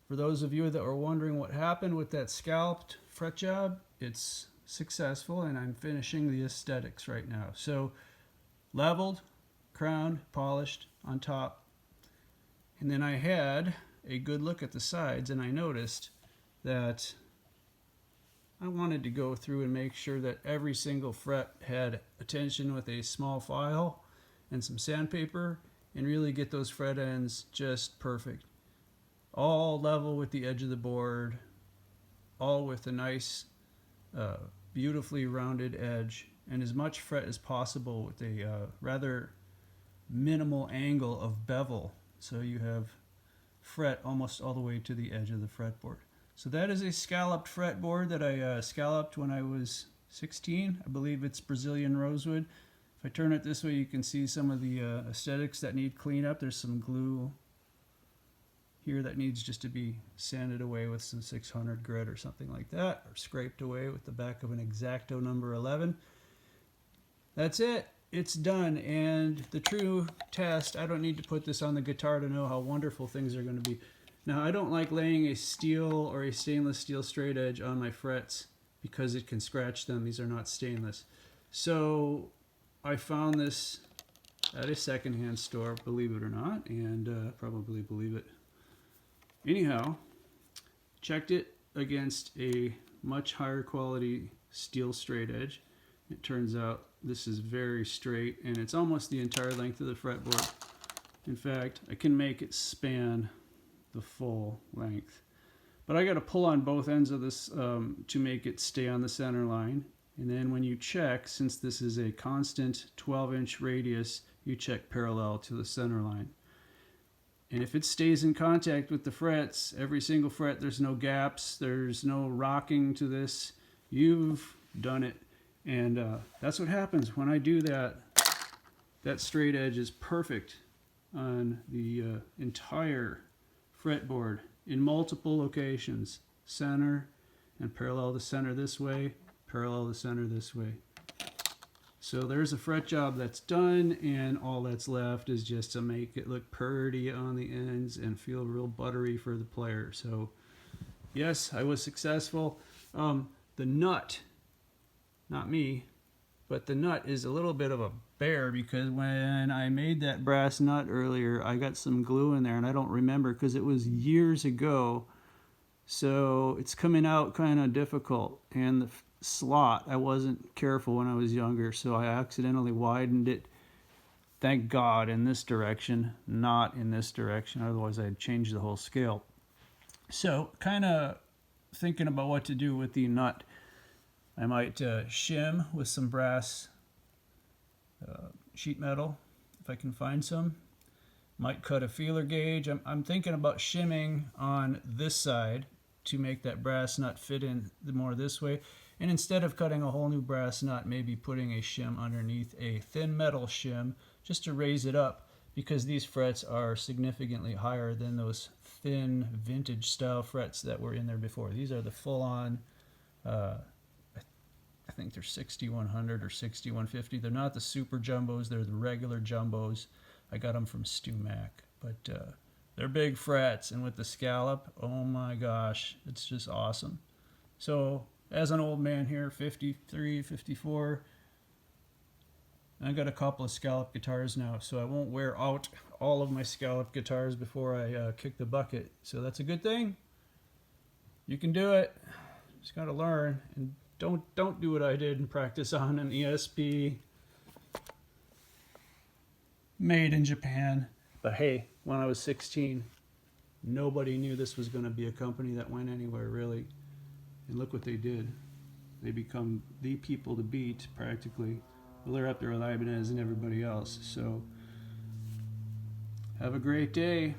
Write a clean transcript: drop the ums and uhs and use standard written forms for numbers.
For those of you that were wondering what happened with that scalloped fret job, it's successful, and I'm finishing the aesthetics right now. So leveled, crowned, polished on top. And then I had a good look at the sides, and I noticed that I wanted to go through and make sure that every single fret had attention with a small file and some sandpaper, and really get those fret ends just perfect. All level with the edge of the board, all with a nice, beautifully rounded edge, and as much fret as possible with a rather minimal angle of bevel, so you have fret almost all the way to the edge of the fretboard. So that is a scalloped fretboard that I scalloped when I was 16. I believe it's Brazilian rosewood. If I turn it this way, you can see some of the aesthetics that need cleanup. There's some glue here that needs just to be sanded away with some 600 grit or something like that, or scraped away with the back of an X-Acto number 11. That's it. It's done. And the true test, I don't need to put this on the guitar to know how wonderful things are going to be. Now, I don't like laying a steel or a stainless steel straight edge on my frets because it can scratch them. These are not stainless. So I found this at a secondhand store, believe it or not, and probably believe it. Anyhow, checked it against a much higher quality steel straight edge. It turns out this is very straight, and it's almost the entire length of the fretboard. In fact, I can make it span the full length. But I got to pull on both ends of this to make it stay on the center line. And then when you check, since this is a constant 12-inch radius, you check parallel to the center line. And if it stays in contact with the frets, every single fret, there's no gaps, there's no rocking to this, you've done it. And that's what happens when I do that. That straight edge is perfect on the entire fretboard in multiple locations. Center and parallel the center this way, parallel the center this way. So there's a fret job that's done, and all that's left is just to make it look pretty on the ends and feel real buttery for the player. So yes, I was successful. The nut, not me, but the nut is a little bit of a bear, because when I made that brass nut earlier, I got some glue in there, and I don't remember because it was years ago. So it's coming out kind of difficult, and the slot, I wasn't careful when I was younger, so I accidentally widened it, thank God, in this direction, not in this direction, otherwise I'd change the whole scale. So kind of thinking about what to do with the nut. I might shim with some brass sheet metal if I can find some. Might cut a feeler gauge. I'm thinking about shimming on this side to make that brass nut fit in more this way. And instead of cutting a whole new brass nut, maybe putting a shim underneath a thin metal shim just to raise it up, because these frets are significantly higher than those thin vintage style frets that were in there before. These are the full-on, I think they're 6100 or 6150. They're not the super jumbos, they're the regular jumbos. I got them from Stu Mac, but they're big frets, and with the scallop, oh my gosh, it's just awesome. So as an old man here, 53, 54, I got a couple of scallop guitars now, so I won't wear out all of my scallop guitars before I kick the bucket. So that's a good thing. You can do it. Just got to learn, and don't do what I did and practice on an ESP made in Japan. But hey, when I was 16, nobody knew this was going to be a company that went anywhere, really. And look what they did. They become the people to beat, practically. Well, they're up there with Ibanez and everybody else. So, have a great day.